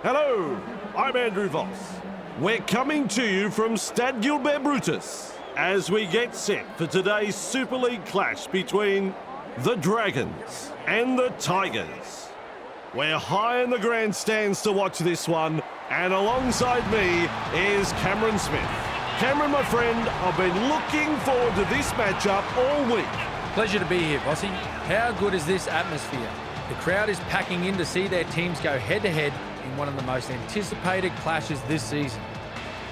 Hello, I'm Andrew Voss. We're coming to you from Stade Gilbert Brutus as we get set for today's Super League clash between the Dragons and the Tigers. We're high in the grandstands to watch this one, and alongside me is Cameron Smith. Cameron, my friend, I've been looking forward to this matchup all week. Pleasure to be here, Bossy. How good is this atmosphere? The crowd is packing in to see their teams go head-to-head in one of the most anticipated clashes this season.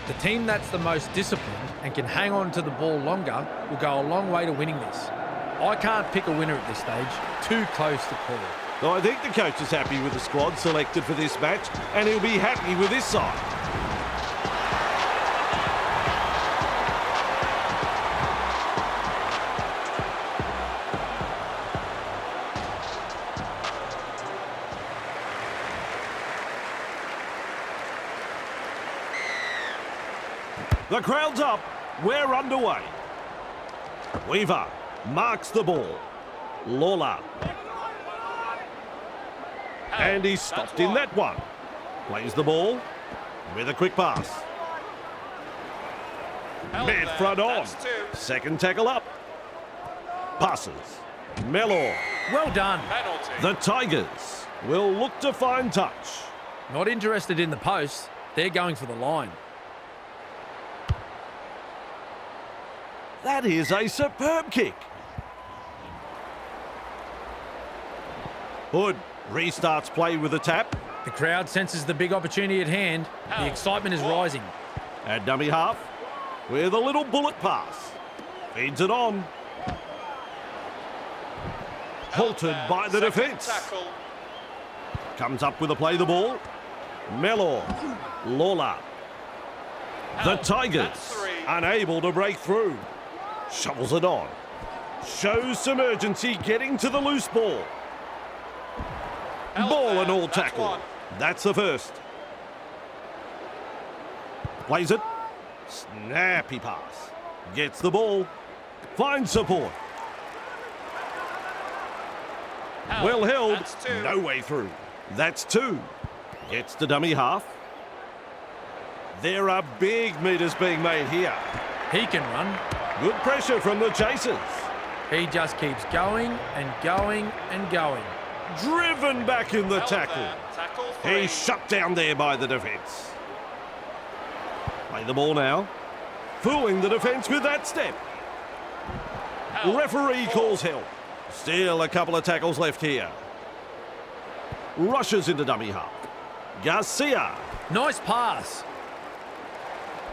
The team that's the most disciplined and can hang on to the ball longer will go a long way to winning this. I can't pick a winner at this stage. Too close to call. Well, I think the coach is happy with the squad selected for this match, and he'll be happy with this side. The crowd's up. We're underway. Weaver marks the ball. Lawler. And he's stopped in that one. Plays the ball with a quick pass. Mid front on. Second tackle up. Passes. Mellor. Well done. The Tigers will look to find touch. Not interested in the post. They're going for the line. That is a superb kick. Hood restarts play with a tap. The crowd senses the big opportunity at hand. The excitement is rising. At dummy half with a little bullet pass. Feeds it on. Halted by the defence. Comes up with a play the ball. Mellor. Lawler. The Tigers unable to break through. Shovels it on. Shows some urgency getting to the loose ball. Ball and all tackle. That's the first. Plays it. Snappy pass. Gets the ball. Finds support. Well held. No way through. That's two. Gets to dummy half. There are big meters being made here. He can run. Good pressure from the chasers. He just keeps going and going and going. Driven back in the tackle. He's shut down there by the defence. Play the ball now. Fooling the defence with that step. Referee calls help. Still a couple of tackles left here. Rushes into dummy half. Garcia. Nice pass.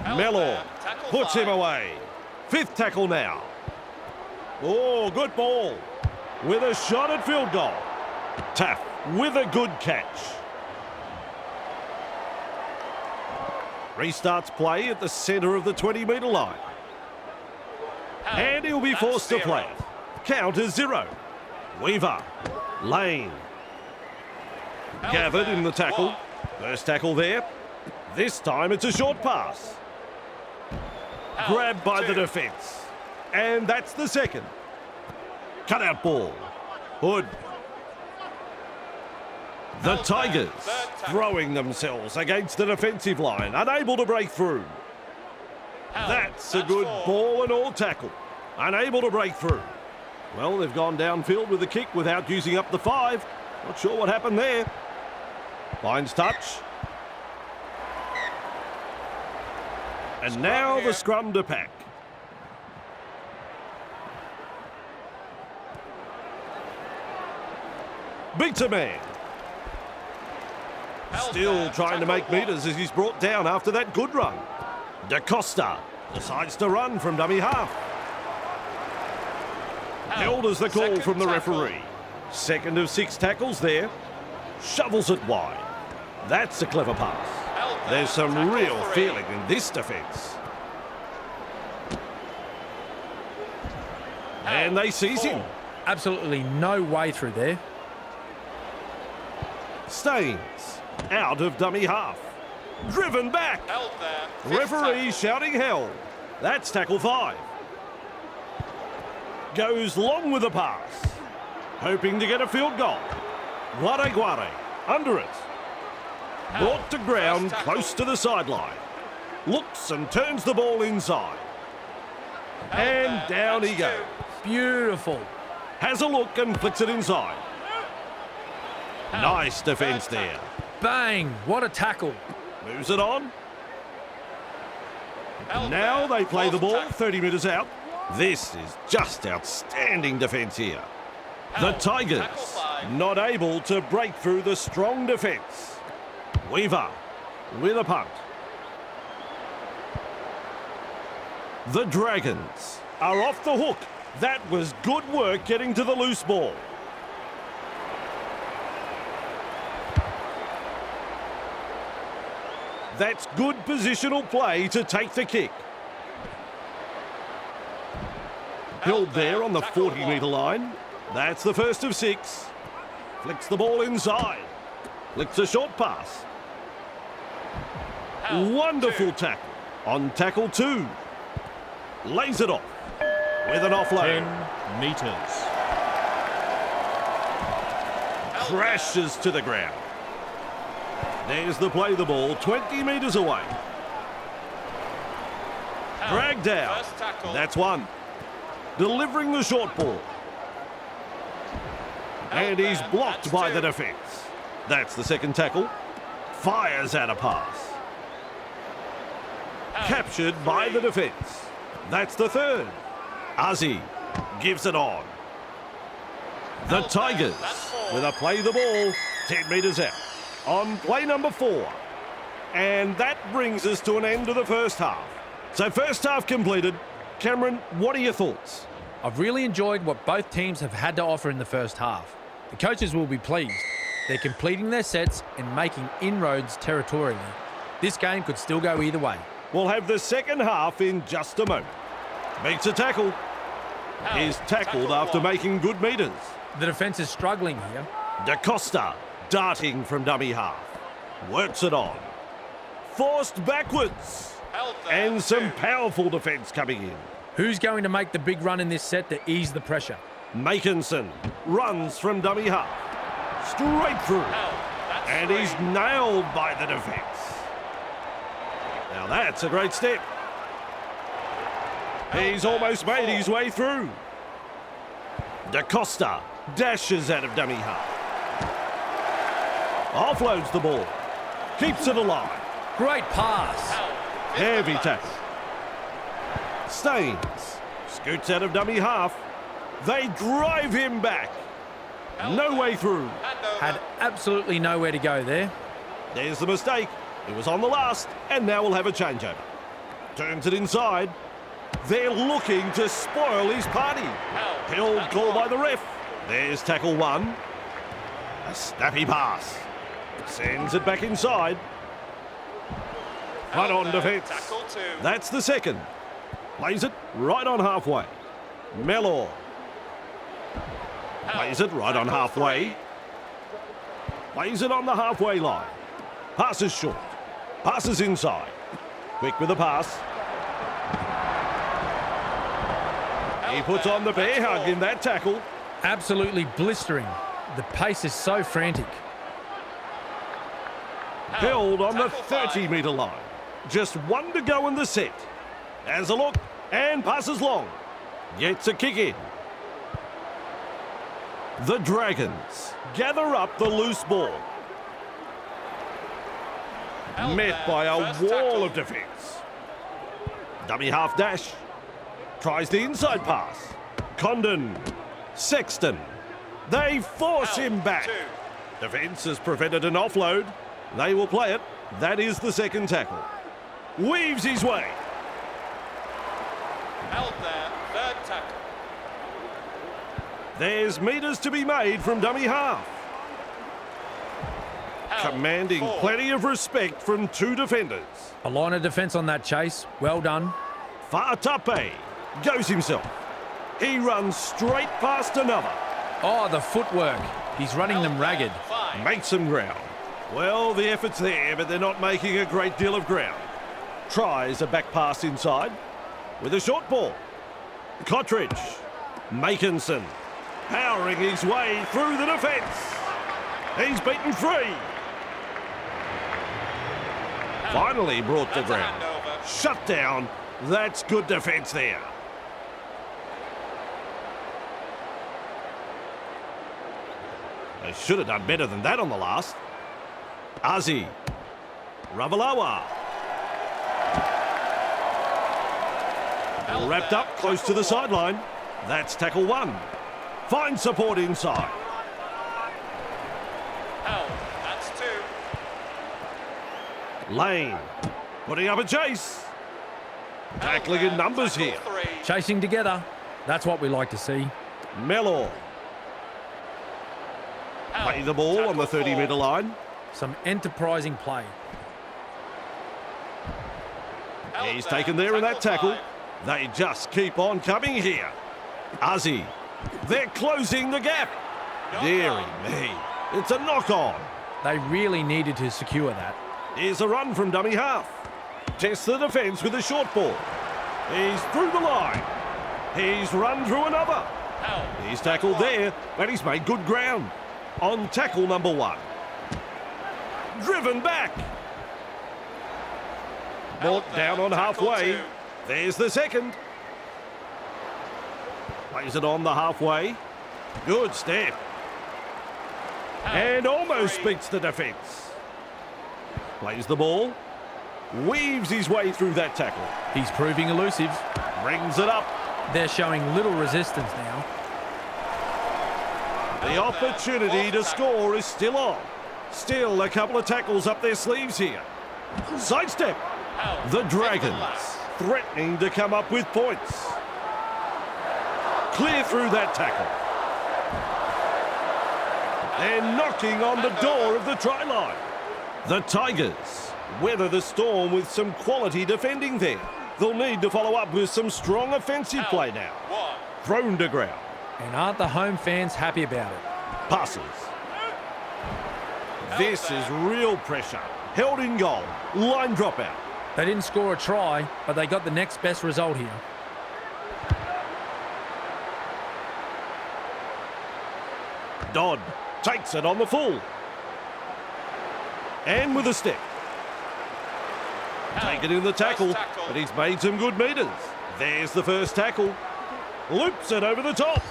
Mellor puts him away. Fifth tackle now. Oh, good ball. With a shot at field goal. Taff with a good catch. Restarts play at the centre of the 20-metre line. And he'll be forced to play it. Count is 0. Weaver. Lane. Gathered in the tackle. First tackle there. This time it's a short pass. Grabbed by the defence. And that's the second. Cut out ball. Hood. The Tigers throwing themselves against the defensive line, unable to break through. That's a good ball and all tackle. Unable to break through. Well, they've gone downfield with the kick without using up the 5. Not sure what happened there. Finds touch. And now the scrum to pack. Beats a man. Still trying to make metres as he's brought down after that good run. Da Costa decides to run from dummy half. Held as the call from the referee. Second of 6 tackles there. Shovels it wide. That's a clever pass. There's some real feeling in this defence. And they seize him. Absolutely no way through there. Staines out of dummy half. Driven back. Referee shouting held. That's tackle 5. Goes long with the pass. Hoping to get a field goal. Guare under it. Brought to ground close to the sideline. Looks and turns the ball inside. And down he goes. Beautiful. Has a look and flicks it inside. Nice defence there. Bang, what a tackle. Moves it on. Now they play the ball 30 metres out. This is just outstanding defence here. The Tigers not able to break through the strong defence. Weaver with a punt. The Dragons are off the hook. That was good work getting to the loose ball. That's good positional play to take the kick. Held there on the 40-metre line. That's the first of 6. Flicks the ball inside. Flicks a short pass. Wonderful tackle. On tackle 2. Lays it off with an offload. 10 metres. Crashes to the ground. There's the play the ball 20 metres away. Dragged out. That's 1. Delivering the short ball. And he's blocked by the defence. That's the second tackle. Fires out a pass. Captured by the defence. That's the third. Ozzy gives it on. The Tigers with a play the ball 10 metres out. On play number 4. And that brings us to an end of the first half. So first half completed. Cameron, what are your thoughts? I've really enjoyed what both teams have had to offer in the first half. The coaches will be pleased. They're completing their sets and making inroads territorially. This game could still go either way. We'll have the second half in just a moment. Makes a tackle. Is tackled after making good metres. The defence is struggling here. Da Costa darting from dummy half. Works it on. Forced backwards. And some powerful defence coming in. Who's going to make the big run in this set to ease the pressure? Makinson runs from dummy half. Straight through. And he's nailed by the defence. Now that's a great step. He's almost made his way through. Da Costa dashes out of dummy half. Offloads the ball. Keeps it alive. Great pass. Heavy tackle. Staines scoots out of dummy half. They drive him back. No way through. Had absolutely nowhere to go there. There's the mistake. It was on the last, and now we'll have a changeover. Turns it inside. They're looking to spoil his party. Held call by the ref. There's tackle 1. A snappy pass. Sends it back inside. Right on defence. That's the second. Plays it right on halfway. Mellor. Plays it right on halfway. Plays it on the halfway line. Passes short. Passes inside. Quick with the pass. He puts on the bear hug in that tackle. Absolutely blistering. The pace is so frantic. Held on the 30-metre line. Just 1 to go in the set. Has a look and passes long. Gets a kick in. The Dragons gather up the loose ball. Met by a wall of defence. Dummy half dash. Tries the inside pass. Condon. Sexton. They force him back. Defence has prevented an offload. They will play it. That is the second tackle. Weaves his way. Held there, third tackle. There's metres to be made from dummy half. Commanding plenty of respect from 2 defenders. A line of defence on that chase. Well done. Fa'atape goes himself. He runs straight past another. Oh, the footwork. He's running them ragged. Makes some ground. Well, the effort's there, but they're not making a great deal of ground. Tries a back pass inside with a short ball. Cottridge. Makinson powering his way through the defence. He's beaten free. Finally brought to That's a ground. handover. Shut down. That's good defence there. They should have done better than that on the last. Azi. Ravalawa. Wrapped up close to the sideline. That's tackle one. Fine support inside. Held. That's two. Lane. Putting up a chase. Tackling in numbers Tackle here. three. Chasing together. That's what we like to see. Mellor. Held. Play the ball on the Tackle 30-metre four. line. Some enterprising play. Held He's there. taken there in that tackle. Five. They just keep on coming here. Azi. They're closing the gap. Knock Deary on. me. It's a knock-on. They really needed to secure that. Here's a run from dummy half. Tests the defence with a short ball. He's through the line. He's run through another. Held. He's tackled there, and he's made good ground. On tackle number one. Driven back. Held Brought there. down on Tackle halfway. two. There's the second. Plays it on the halfway. Good step. Held. And almost Three. beats the defence. Plays the ball. Weaves his way through that tackle. He's proving elusive. Brings it up. They're showing little resistance now. The Held there. opportunity to Fourth tackle. score is still on. Still a couple of tackles up their sleeves here. Sidestep. Held. The Tackle Dragons last. threatening to come up with points. Clear through that tackle. They're knocking on the door of the try line. The Tigers weather the storm with some quality defending there. They'll need to follow up with some strong offensive play now. One. Thrown to ground. And aren't the home fans happy about it? Passes. This is real pressure. Held in goal. Line dropout. They didn't score a try, but they got the next best result here. Dodd takes it on the full. And with a step. Taken in the tackle, First tackle. but he's made some good metres. There's the first tackle. Loops it over the top.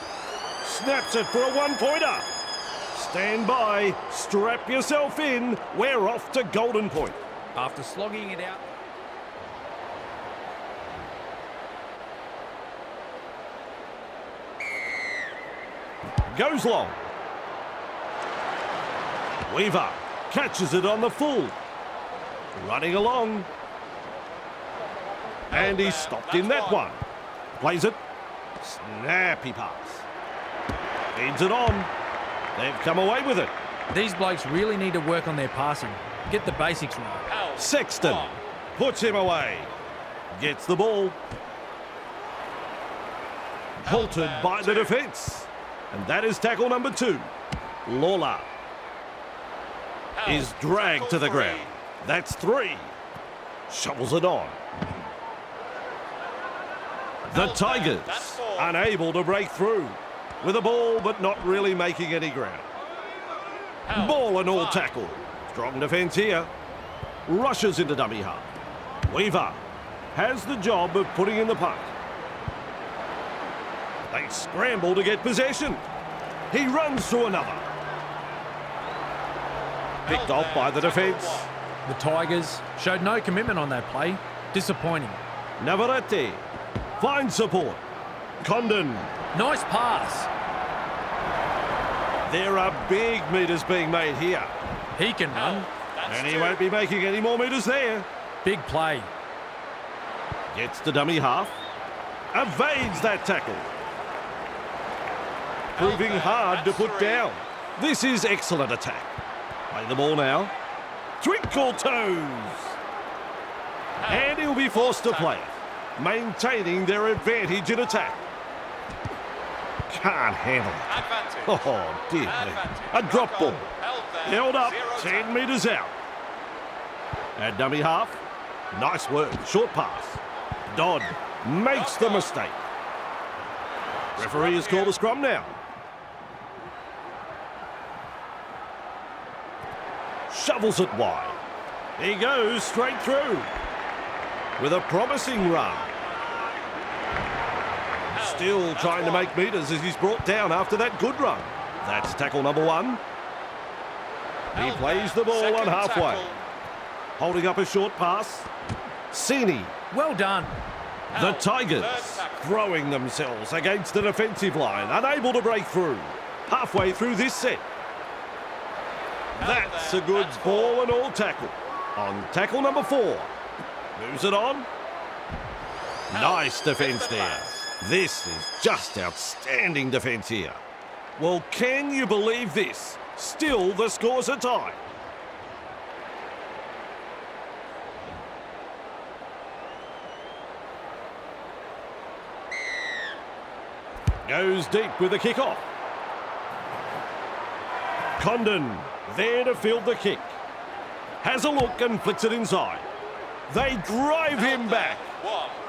Snaps it for a one-pointer. Stand by. Strap yourself in. We're off to Golden Point. After slogging it out. Goes long. Weaver catches it on the full. Running along. And he's stopped in that one. Plays it. Snappy pass. Feeds it on. They've come away with it. These blokes really need to work on their passing. Get the basics right. Held. Sexton One. puts him away. Gets the ball. Halted by the defence. And that is tackle number 2. Lawler Held. is dragged Tackle to the three. ground. That's 3. Shovels it on. The Held there. Tigers That's 4. unable to break through. With a ball but not really making any ground. Held. Ball and all 5. tackle. Strong defence here. Rushes into dummy half. Weaver has the job of putting in the punt. They scramble to get possession. He runs through another. Picked Held off there. by the Tackle defence. 1. The Tigers showed no commitment on that play. Disappointing. Navarrete finds support. Condon. Nice pass. There are big metres being made here. He can Held. run. That's And he 2. won't be making any more metres there. Big play. Gets to dummy half. Evades that tackle. Proving there. hard to That's put 3. down. This is excellent attack. Play the ball now. Twinkle toes. And he'll be forced to play it. Maintaining their advantage in attack. Can't handle it. Advantage. Oh, dear me. Advantage. A drop Knock ball. on. Held there. Held up 0 10 tackle. metres out. At dummy half. Nice work. Short pass. Dodd makes the mistake. Referee has called a scrum now. Shovels it wide. He goes straight through with a promising run. Still trying to make metres as he's brought down after that good run. That's tackle number 1. He plays the ball on halfway. Holding up a short pass. Sini. Well done. The Tigers throwing themselves against the defensive line, unable to break through. Halfway through this set. That's a good ball and all tackle. On tackle number 4. Moves it on. Nice defence there. This is just outstanding defence here. Well, can you believe this? Still, the score's a tie. Goes deep with the kick-off. Condon there to field the kick. Has a look and flicks it inside. They drive him back.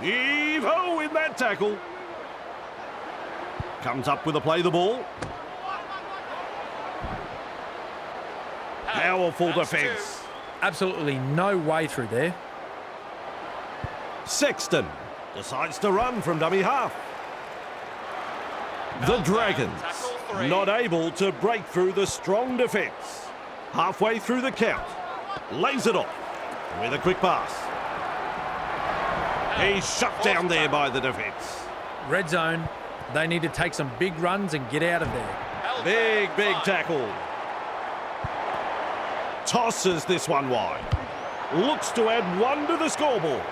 Heave-ho in that tackle. Comes up with a play the ball. Powerful defence. Absolutely no way through there. Sexton decides to run from dummy half. The Dragons not able to break through the strong defence. Halfway through the count. Lays it off with a quick pass. He's shut down there by the defence. Red zone. They need to take some big runs and get out of there. Big tackle. Tosses this one wide. Looks to add 1 to the scoreboard.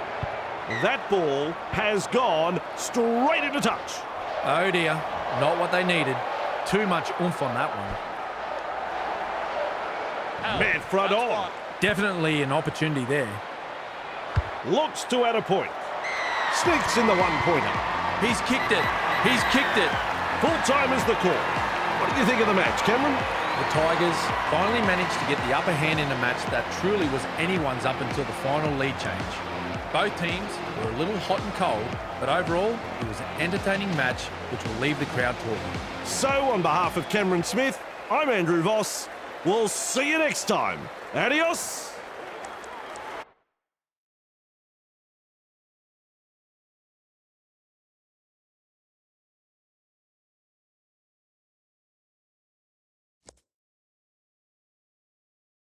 That ball has gone straight into touch. Oh dear, not what they needed. Too much oomph on that one. Man front on. Definitely an opportunity there. Looks to add a point. Sneaks in the 1-pointer. He's kicked it. He's kicked it. Full time is the call. What do you think of the match, Cameron? The Tigers finally managed to get the upper hand in a match that truly was anyone's up until the final lead change. Both teams were a little hot and cold, but overall, it was an entertaining match which will leave the crowd talking. So, on behalf of Cameron Smith, I'm Andrew Voss. We'll see you next time. Adios.